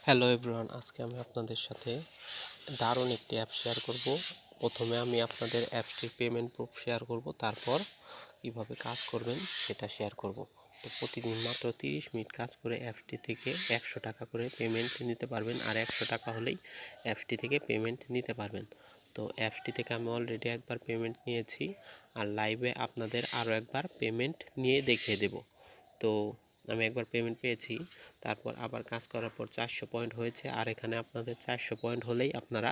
Hello everyone, আজকে আমি আপনাদের সাথে দারুণ একটি অ্যাপ শেয়ার করব। প্রথমে আমি আপনাদের অ্যাপসটির পেমেন্ট প্রুফ শেয়ার করব, তারপর কিভাবে কাজ করবেন সেটা শেয়ার করব। তো প্রতিদিন মাত্র 30 মিনিট কাজ করে অ্যাপসটি থেকে 100 টাকা করে পেমেন্ট নিতে পারবেন, আর 100 টাকা হলেই অ্যাপসটি থেকে পেমেন্ট নিতে পারবেন। তো অ্যাপসটি থেকে আমি অলরেডি একবার পেমেন্ট নিয়েছি, আর লাইভে আপনাদের আরও একবার পেমেন্ট নিয়ে দেখিয়ে দেব। তো আমি একবার পেমেন্ট পেয়েছি, তারপর আবার কাজ করার পর 400 পয়েন্ট হয়েছে, আর এখানে আপনাদের 400 পয়েন্ট হলেই আপনারা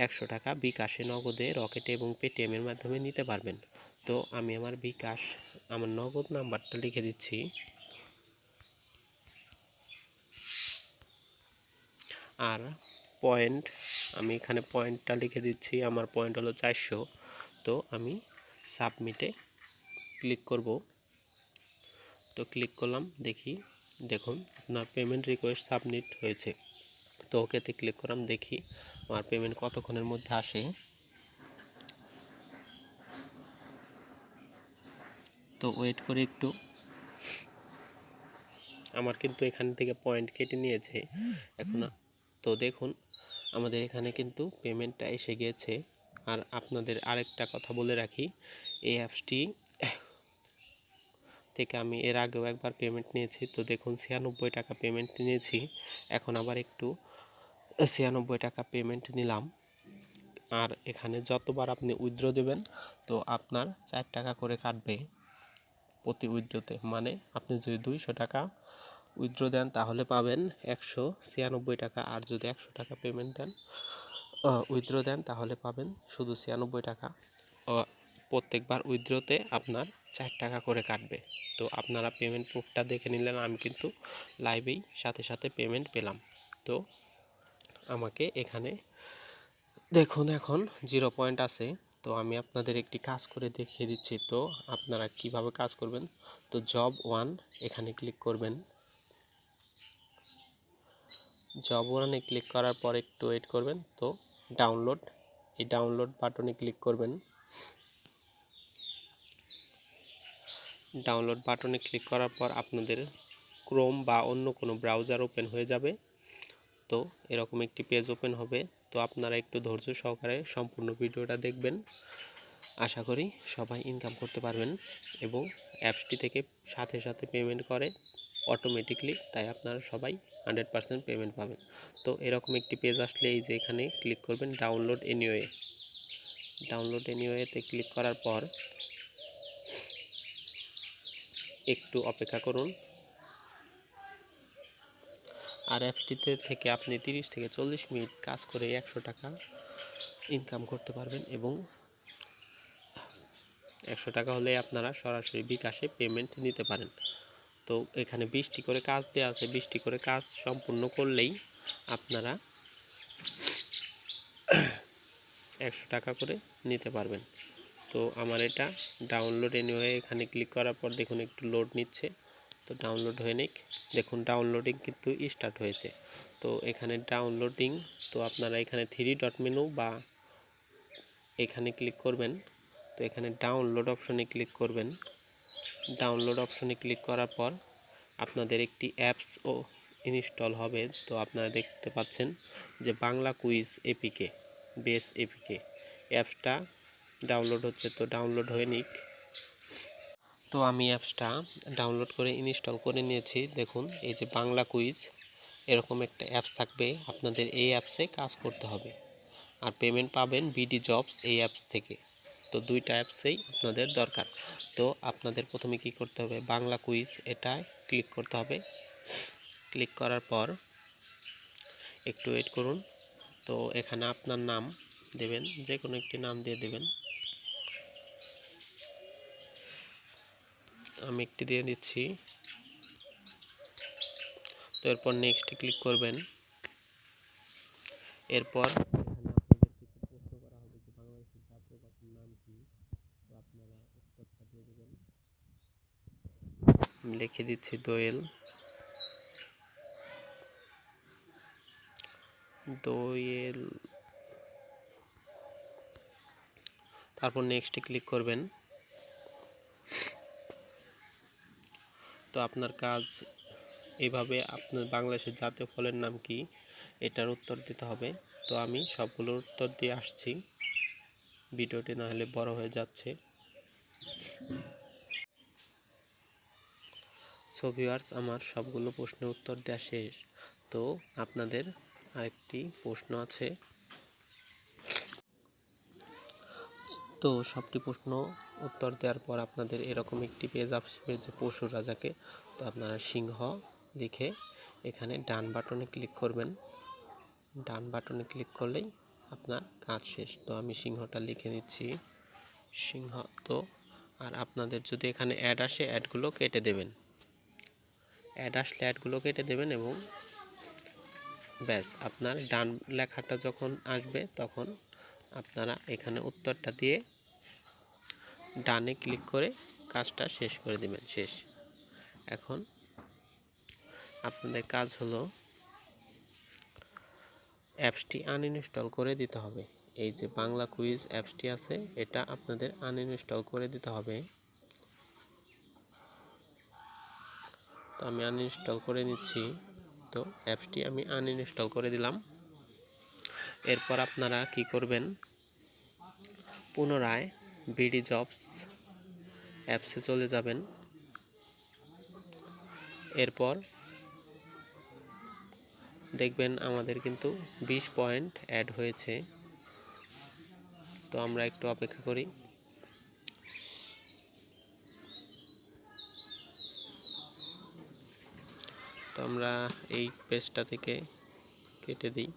100 টাকা বিকাশে, নগদে, রকেটে এবং পেটিএমের মাধ্যমে নিতে পারবেন। তো আমি আমার নগদ নাম্বারটা লিখে দিচ্ছি, আর পয়েন্ট আমি এখানে পয়েন্টটা লিখে দিচ্ছি। আমার পয়েন্ট হলো 400। তো আমি সাবমিটে ক্লিক করব। তো ক্লিক করলাম, দেখুন আপনার পেমেন্ট রিকোয়েস্ট সাবমিট হয়েছে। তো ওকেতে ক্লিক করলাম, দেখি আমার পেমেন্ট কতক্ষণের মধ্যে আসে। তো ওয়েট করে একটু, আমার কিন্তু এখান থেকে পয়েন্ট কেটে নিয়েছে এখন। তো দেখুন আমাদের এখানে কিন্তু পেমেন্টটা এসে গিয়েছে। আর আপনাদের আরেকটা কথা বলে রাখি, এই অ্যাপসটি থেকে আমি এর আগেও একবার পেমেন্ট নিয়েছি। তো দেখুন 96 টাকা পেমেন্ট নিয়েছি, এখন আবার একটু 96 টাকা পেমেন্ট নিলাম। আর এখানে যতবার আপনি উইথড্র দেবেন তো আপনার 4 টাকা করে কাটবে প্রতি উইথড্রতে। মানে আপনি যদি 200 টাকা উইথড্র দেন তাহলে পাবেন 196 টাকা, আর যদি 100 টাকা পেমেন্ট দেন উইথড্র দেন তাহলে পাবেন শুধু 96 টাকা। প্রত্যেকবার উইথড্রতে আপনার 4 টাকা করে কাটবে। তো আপনারা পেমেন্ট প্রুফটা দেখে নিলেন, আমি কিন্তু লাইভেই সাথে সাথে পেমেন্ট পেলাম। তো আমাকে এখানে দেখুন এখন 0 পয়েন্ট আছে। তো আমি আপনাদের একটি কাজ করে দেখিয়ে দিচ্ছি, তো আপনারা কিভাবে কাজ করবেন। তো জব 1 এখানে ক্লিক করবেন। জব 1-এ ক্লিক করার পর একটু ওয়েট করবেন। তো এই ডাউনলোড বাটনে ক্লিক করবেন। ডাউনলোড বাটনে ক্লিক করার পর আপনাদের ক্রোম বা অন্য কোনো ব্রাউজার ওপেন হয়ে যাবে। তো এরকম একটি পেজ ওপেন হবে। তো আপনারা একটু ধৈর্য সহকারে সম্পূর্ণ ভিডিওটা দেখবেন। আশা করি সবাই ইনকাম করতে পারবেন, এবং অ্যাপসটি থেকে সাথে সাথে পেমেন্ট করে অটোমেটিকলি, তাই আপনারা সবাই 100% পেমেন্ট পাবেন। তো এরকম একটি পেজ আসলে এই যে এখানে ক্লিক করবেন ডাউনলোড এনিওয়ে। ডাউনলোড এনিওয়েতে ক্লিক করার পর একটু অপেক্ষা করুন। আর অ্যাপসটিতে থেকে আপনি 30 থেকে 40 মিনিট কাজ করে 100 টাকা ইনকাম করতে পারবেন, এবং 100 টাকা হলে আপনারা সরাসরি বিকাশে পেমেন্ট নিতে পারেন। তো এখানে 20টি করে কাজ দেওয়া আছে, 20টি করে কাজ সম্পূর্ণ করলেই আপনারা 100 টাকা করে নিতে পারবেন। তো আমার এটা ডাউনলোড এনিওয়ে, এখানে ক্লিক করার পর দেখুন একটু লোড নিচ্ছে। তো ডাউনলোড হয়ে নিক। দেখুন ডাউনলোডিং কিন্তু স্টার্ট হয়েছে। তো এখানে ডাউনলোডিং, তো আপনারা এখানে 3 ডট মেনু বা এখানে ক্লিক করবেন। তো এখানে ডাউনলোড অপশনে ক্লিক করবেন। ডাউনলোড অপশনে ক্লিক করার পর আপনাদের একটি অ্যাপসও ইনস্টল হবে। তো আপনারা দেখতে পাচ্ছেন যে Bangla quiz APK, base APK অ্যাপসটা ডাউনলোড হচ্ছে। তো ডাউনলোড হয়ে নিক। তো আমি অ্যাপসটা ডাউনলোড করে ইনস্টল করে নিয়েছি। দেখুন এই যে বাংলা কুইজ, এরকম একটা অ্যাপস থাকবে, আপনাদের এই অ্যাপসে কাজ করতে হবে, আর পেমেন্ট পাবেন বিডি জবস এই অ্যাপস থেকে। তো দুইটা অ্যাপসেই আপনাদের দরকার। তো আপনাদের প্রথমে কি করতে হবে, বাংলা কুইজ এটায় ক্লিক করতে হবে। ক্লিক করার পর একটু ওয়েট করুন। তো এখানে আপনার নাম দেবেন, যে কোনো একটি নাম দিয়ে দেবেন। আমি একটি দিয়ে দিচ্ছি। তো এরপর নেক্সট ক্লিক করবেন। এরপর এখানে আপনাদের কিছু প্রশ্ন করা হবে যে বাংলাদেশের জাতীয় পাখির নাম কি। তো আপনারা উত্তরটা দিয়ে দেবেন। লিখে দিচ্ছি দোয়েল। দোয়েল। তারপর নেক্সট ক্লিক করবেন। তো আপনার কাজ এইভাবে আপনার বাংলাদেশের জাতীয় ফলের নাম কি এটার উত্তর দিতে হবে। তো আমি সবগুলোর উত্তর দিয়ে আসছি, ভিডিওটি না হলে বড় হয়ে যাচ্ছে। সো ভিউয়ার্স, আমার সবগুলো প্রশ্নের উত্তর দেওয়া শেষ। তো আপনাদের আরেকটি প্রশ্ন আছে। তো সবটি প্রশ্ন উত্তর দেওয়ার পর আপনাদের এরকম একটি পেজ আসবে যে পশুর রাজাকে। তো আপনারা সিংহ লিখে এখানে ডান বাটনে ক্লিক করবেন। ডান বাটনে ক্লিক করলেই আপনার কাজ শেষ। তো আমি সিংহটা লিখে নিচ্ছি, সিংহ। তো আর আপনাদের যদি এখানে অ্যাড আসে, অ্যাডগুলো কেটে দেবেন। অ্যাড আসলে অ্যাডগুলো কেটে দেবেন এবং ব্যাস, আপনার ডান লেখাটা যখন আসবে তখন আপনারা এখানে উত্তরটা দিয়ে ডানে ক্লিক করে কাজটা শেষ করে দেবেন। শেষ। এখন আপনাদের কাজ হলো অ্যাপসটি আনইনস্টল করে দিতে হবে। এই যে বাংলা কুইজ অ্যাপসটি আছে, এটা আপনাদের আনইনস্টল করে দিতে হবে। তো আমি আনইনস্টল করে নিচ্ছি। তো অ্যাপসটি আমি আনইনস্টল করে দিলাম। এরপর আপনারা কি করবেন, পুনরায় বিডি জবস অ্যাপসে চলে যাবেন। এরপর দেখবেন আমাদের কিন্তু 20 পয়েন্ট অ্যাড হয়েছে। তো আমরা একটু অপেক্ষা করি। তো আমরা এই পেজটা থেকে কেটে দিই।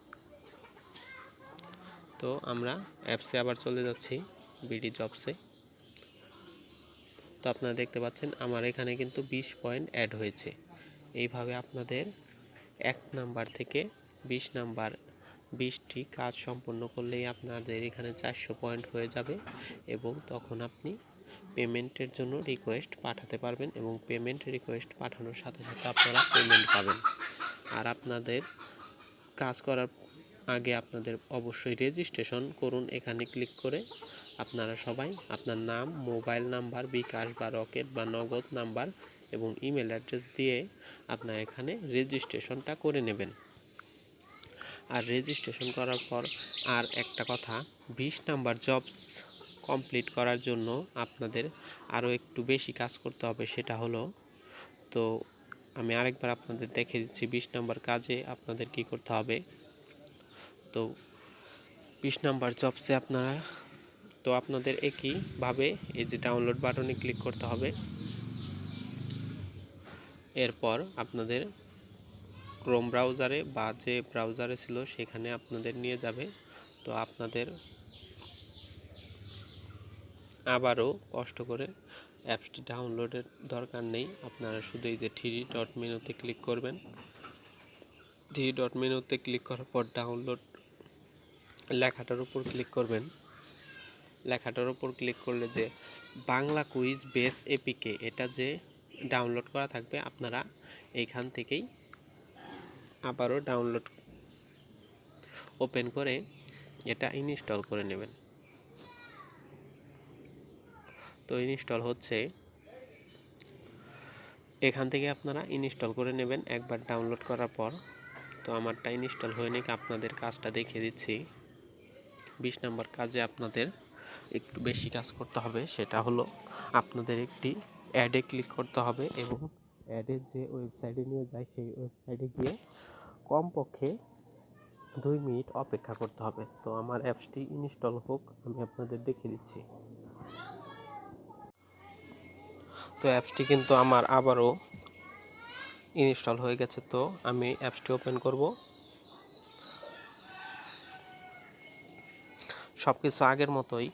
তো আমরা অ্যাপসে আবার চলে যাচ্ছি, বিডি জবসে। তো আপনারা দেখতে পাচ্ছেন আমার এখানে কিন্তু 20 পয়েন্ট অ্যাড হয়েছে। এইভাবে আপনাদের 1 নাম্বার থেকে 20 নাম্বার 20টি কাজ সম্পন্ন করলেই আপনাদের এখানে 400 পয়েন্ট হয়ে যাবে এবং তখন আপনি পেমেন্টের জন্য রিকোয়েস্ট পাঠাতে পারবেন এবং পেমেন্ট রিকোয়েস্ট পাঠানোর সাথে সাথে আপনারা পেমেন্ট পাবেন। আর আপনাদের কাজ করার আগে আপনাদের অবশ্যই রেজিস্ট্রেশন করুন। এখানে ক্লিক করে আপনারা সবাই আপনার নাম, মোবাইল নাম্বার, বিকাশ বা রকেট বা নগদ নাম্বার এবং ইমেল অ্যাড্রেস দিয়ে আপনারা এখানে রেজিস্ট্রেশনটা করে নেবেন। আর রেজিস্ট্রেশন করার পর আর একটা কথা, 20 নাম্বার জবস কমপ্লিট করার জন্য আপনাদের আরও একটু বেশি কাজ করতে হবে। সেটা হলো, তো আমি আরেকবার আপনাদের দেখে দিচ্ছি 20 নাম্বার কাজে আপনাদের কি করতে হবে। তো 20 নাম্বার জবসে আপনারা, তো আপনাদের একইভাবে এই যে ডাউনলোড বাটনে ক্লিক করতে হবে। এরপর আপনাদের ক্রোম ব্রাউজারে বা যে ব্রাউজারে ছিল সেখানে আপনাদের নিয়ে যাবে। তো আপনাদের আবারও কষ্ট করে অ্যাপসটি ডাউনলোডের দরকার নেই। আপনারা শুধু এই যে 3 ডট মেনুতে ক্লিক করবেন। 3 ডট মেনুতে ক্লিক করার পর ডাউনলোড লেখাটার উপর ক্লিক করবেন। লেখাটার উপর ক্লিক করলে যে বাংলা কুইজ বেস এপিকে, এটা যে ডাউনলোড করা থাকবে আপনারা এইখান থেকেই আবারও ডাউনলোড ওপেন করে এটা ইনস্টল করে নেবেন। তো ইনস্টল হচ্ছে, এখান থেকে আপনারা ইনস্টল করে নেবেন একবার ডাউনলোড করার পর। তো আমারটা ইনস্টল হয়ে নিক, আপনাদের কাজটা দেখিয়ে দিচ্ছি। 20 নাম্বার কাজে আপনাদের একটু বেশি কাজ করতে হবে। সেটা হলো আপনাদের একটি অ্যাডে ক্লিক করতে হবে এবং অ্যাডের যে ওয়েবসাইটে নিয়ে যায় সেই ওয়েবসাইটে গিয়ে কমপক্ষে 2 মিনিট অপেক্ষা করতে হবে। তো আমার অ্যাপসটি ইনস্টল হোক, আমি আপনাদের দেখিয়ে দিচ্ছি। তো অ্যাপসটি কিন্তু আমার আবারও ইনস্টল হয়ে গেছে। তো আমি অ্যাপসটি ওপেন করব। সব কিছু আগের মতোই,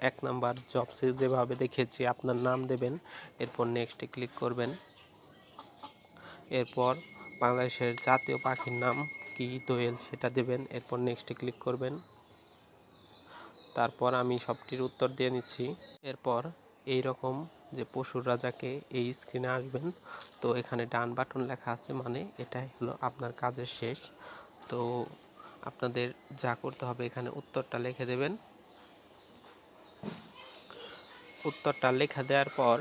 1 নাম্বার জবসে যেভাবে দেখেছি আপনার নাম দেবেন, এরপর নেক্সটে ক্লিক করবেন। এরপর বাংলাদেশের জাতীয় পাখির নাম কি, দোয়েল, সেটা দেবেন। এরপর নেক্সটে ক্লিক করবেন। তারপর আমি সবটির উত্তর দিয়ে নিচ্ছি। এরপর এই রকম যে পশুর রাজাকে এই স্ক্রিনে আসবেন। তো এখানে ডান বাটন লেখা আছে, মানে এটাই হলো আপনার কাজের শেষ। তো আপনাদের যা করতে হবে, এখানে উত্তরটা লিখে দেবেন। উত্তরটা লেখা দেওয়ার পর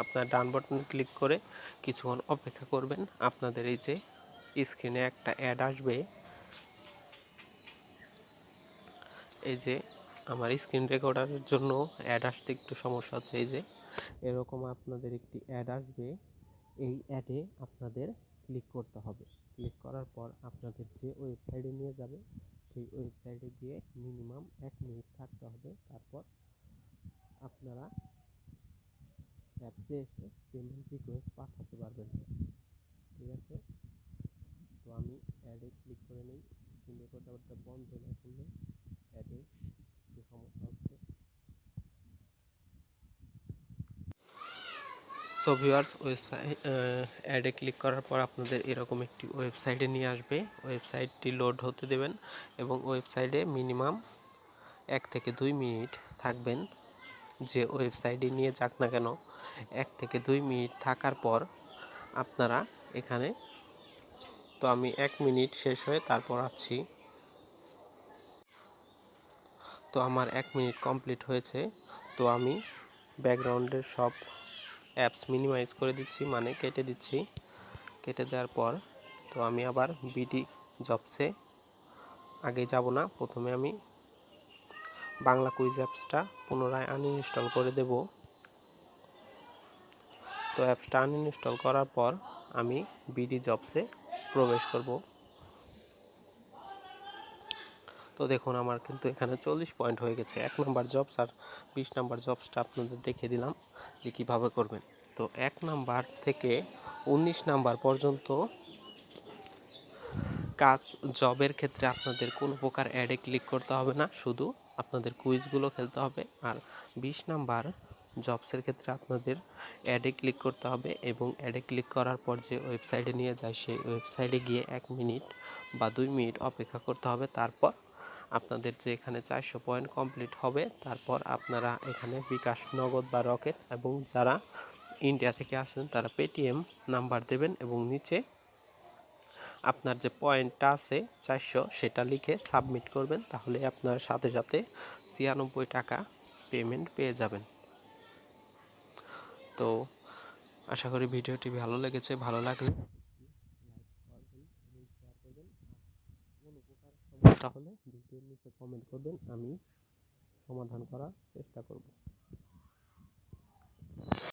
আপনার ডান বাটনে ক্লিক করে কিছুক্ষণ অপেক্ষা করবেন। আপনাদের এই যে স্ক্রিনে একটা অ্যাড আসবে, এই যে আমার স্ক্রিন রেকর্ডারের জন্য অ্যাড আসতে একটু সমস্যা হচ্ছে। এই যে এরকম আপনাদের একটি অ্যাড আসবে, এই অ্যাডে আপনাদের ক্লিক করতে হবে। ক্লিক করার পর আপনাদের যে ওয়েবসাইটে নিয়ে যাবে সেই ওয়েবসাইটে গিয়ে মিনিমাম 1 মিনিট থাকতে হবে। তারপর আপনারা অ্যাপসে এসে পেমেন্ট রিকোয়েস্ট পাঠাতে পারবেন। ঠিক আছে, তো আমি অ্যাডে ক্লিক করে নিই। স্ক্রিন রেকর্ডারটা বন্ধ না করলে অ্যাডে যে সমস্যা হচ্ছে। সো ভিউয়ার্স, ওয়েবসাইট অ্যাডে ক্লিক করার পর আপনাদের এরকম একটি ওয়েবসাইটে নিয়ে আসবে। ওয়েবসাইটটি লোড হতে দেবেন এবং ওয়েবসাইটে মিনিমাম 1 থেকে 2 মিনিট থাকবেন। যে ওয়েবসাইটে নিয়ে যাক না কেন 1 থেকে 2 মিনিট থাকার পর আপনারা এখানে, তো আমি 1 মিনিট শেষ হয়ে তারপর আসছি। তো আমার 1 মিনিট কমপ্লিট হয়েছে। তো আমি ব্যাকগ্রাউন্ডের সব অ্যাপস মিনিমাইজ করে দিচ্ছি, মানে কেটে দিচ্ছি। কেটে দেওয়ার পর তো আমি আবার বিডি জবসে আগে যাব না, প্রথমে আমি বাংলা কুইজ অ্যাপসটা পুনরায় আনইনস্টল করে দেব। তো অ্যাপসটা আনইনস্টল করার পর আমি বিডি জবসে প্রবেশ করব। তো দেখুন আমার কিন্তু এখানে 40 পয়েন্ট হয়ে গেছে। 1 নাম্বার জবস আর 20 নাম্বার জবসটা আপনাদের দেখিয়ে দিলাম যে কীভাবে করবেন। তো 1 নাম্বার থেকে 19 নাম্বার পর্যন্ত কাজ জবের ক্ষেত্রে আপনাদের কোনো প্রকার অ্যাডে ক্লিক করতে হবে না, শুধু আপনাদের কুইজগুলো খেলতে হবে। আর 20 নাম্বার জবসের ক্ষেত্রে আপনাদের অ্যাডে ক্লিক করতে হবে এবং অ্যাডে ক্লিক করার পর যে ওয়েবসাইটে নিয়ে যায় সেই ওয়েবসাইটে গিয়ে 1 মিনিট বা 2 মিনিট অপেক্ষা করতে হবে। তারপর আপনাদের যে এখানে 400 পয়েন্ট কমপ্লিট হবে। তারপর আপনারা এখানে বিকাশ, নগদ বা রকেট, এবং যারা ইন্ডিয়া থেকে আসেন তারা পেটিএম নাম্বার দেবেন এবং নিচে আপনার যে পয়েন্টটা আছে 400 সেটা লিখে সাবমিট করবেন। তাহলে আপনার সাথে সাথে 96 টাকা পেমেন্ট পেয়ে যাবেন। তো আশা করি ভিডিওটি ভালো লেগেছে। ভালো লাগলে তাহলে ভিডিওর নিচে কমেন্ট করবেন, আমি সমাধান করার চেষ্টা করব।